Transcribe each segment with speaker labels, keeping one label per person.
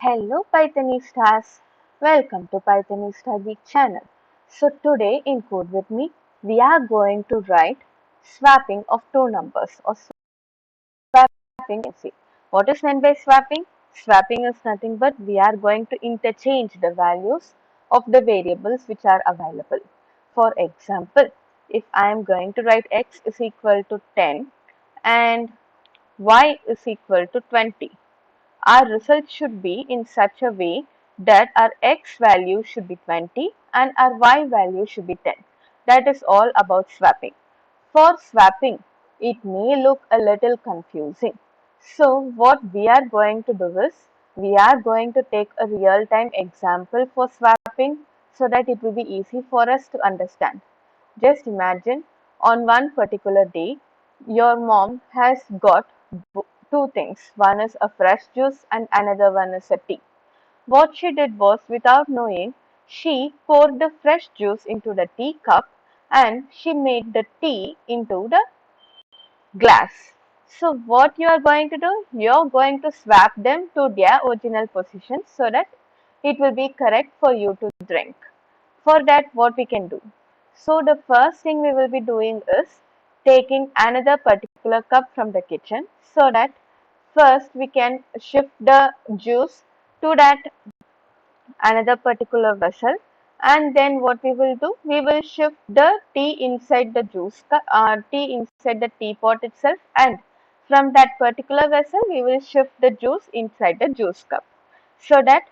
Speaker 1: Hello Pythonistas, welcome to Pythonista Geek channel. So today in Code with Me, we are going to write swapping of two numbers or swapping. See, what is meant by swapping? Swapping is nothing but we are going to interchange the values of the variables which are available. For example, if I am going to write x is equal to 10 and y is equal to 20. Our result should be in such a way that our x value should be 20 and our y value should be 10. That is all about swapping. For swapping, it may look a little confusing. So what we are going to do is, we are going to take a real-time example for swapping so that it will be easy for us to understand. Just imagine on one particular day, your mom has got two things. One is a fresh juice and another one is a tea. What she did was, without knowing, she poured the fresh juice into the tea cup and she made the tea into the glass. So what you are going to do? You are going to swap them to their original position so that it will be correct for you to drink. For that, what we can do? So the first thing we will be doing is taking another particular cup from the kitchen so that first we can shift the juice to that another particular vessel, and then what we will do, we will shift the tea inside the tea inside the teapot itself, and from that particular vessel we will shift the juice inside the juice cup so that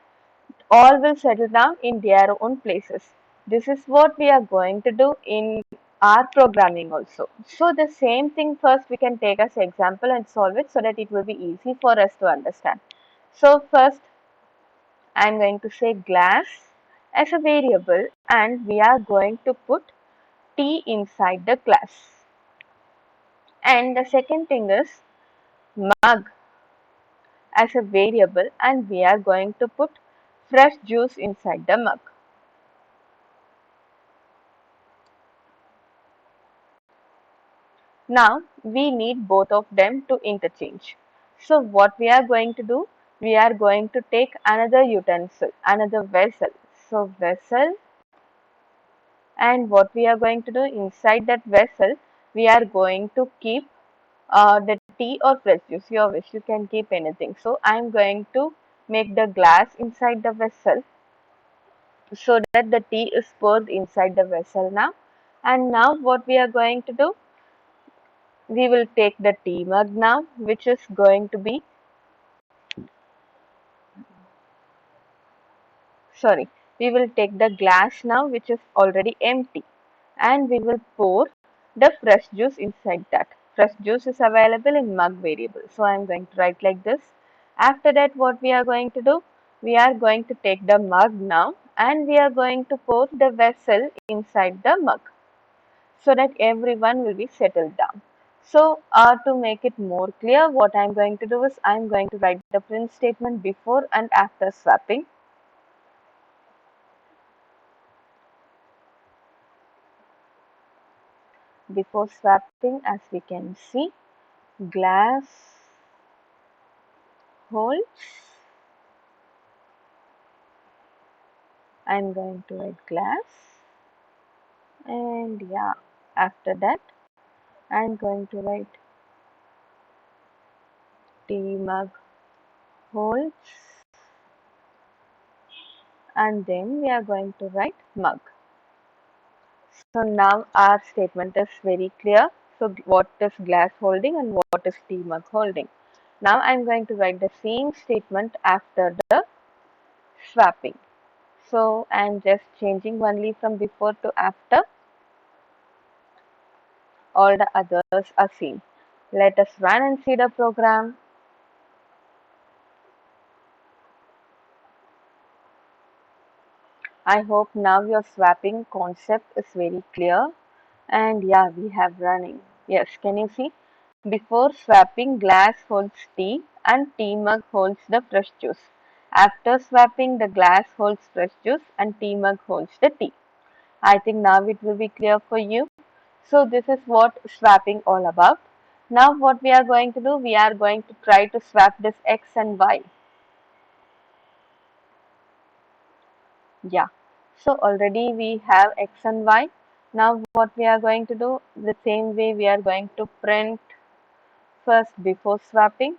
Speaker 1: all will settle down in their own places. This is what we are going to do in our programming also. So the same thing first we can take as example and solve it so that it will be easy for us to understand. So first I am going to say glass as a variable and we are going to put tea inside the glass. And the second thing is mug as a variable and we are going to put fresh juice inside the mug. Now we need both of them to interchange. So what we are going to do? We are going to take another utensil, another vessel. So vessel, and what we are going to do inside that vessel, we are going to keep the tea or fresh juice, your wish, you can keep anything. So I am going to make the glass inside the vessel so that the tea is poured inside the vessel now. And now what we are going to do, we will take the tea mug now, which is going to be, sorry, we will take the glass now, which is already empty, and we will pour the fresh juice inside that. Fresh juice is available in mug variable. So I am going to write like this. After that, what we are going to do? We are going to take the mug now and we are going to pour the vessel inside the mug so that everyone will be settled down. So to make it more clear, what I am going to do is I am going to write the print statement before and after swapping. Before swapping, as we can see, glass holds, I am going to write glass, and yeah, after that I am going to write tea mug holds, and then we are going to write mug. So now our statement is very clear. So what is glass holding and what is tea mug holding? Now I am going to write the same statement after the swapping. So I am just changing only from before to after. All the others are same. Let us run and see the program. I hope now your swapping concept is very clear. And yeah, we have running. Yes, can you see? Before swapping, glass holds tea and tea mug holds the fresh juice. After swapping, the glass holds fresh juice and tea mug holds the tea. I think now it will be clear for you. So this is what swapping all about. Now what we are going to do, we are going to try to swap this x and y. Yeah. So already we have x and y. Now what we are going to do, the same way we are going to print first before swapping.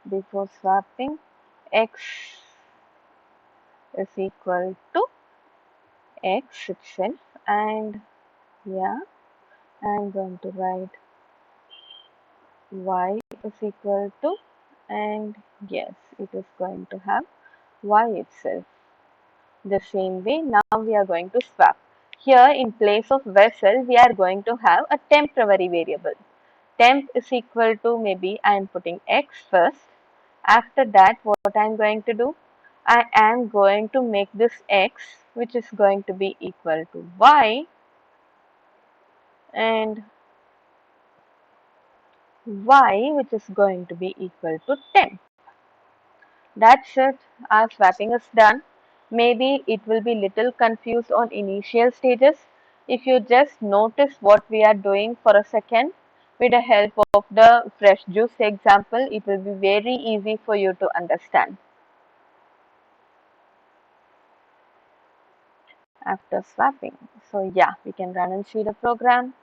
Speaker 1: Before swapping, x is equal to x itself, and yeah, I'm going to write y is equal to, and yes, it is going to have y itself. The same way, now we are going to swap. Here in place of vessel, we are going to have a temporary variable. Temp is equal to, maybe I am putting x first. After that, what I am going to do? I am going to make this x, which is going to be equal to y, and y, which is going to be equal to temp. That's it. Our swapping is done. Maybe it will be little confused on initial stages. If you just notice what we are doing for a second, with the help of the fresh juice example, it will be very easy for you to understand. After swapping. So yeah, we can run and see the program.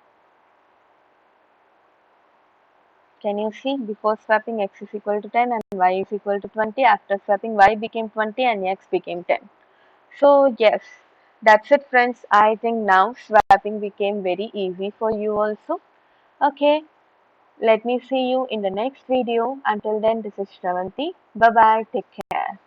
Speaker 1: Can you see, before swapping x is equal to 10 and y is equal to 20. After swapping, y became 20 and x became 10. So yes, that's it friends. I think now swapping became very easy for you also. Okay, let me see you in the next video. Until then, this is Shravanti. Bye bye. Take care.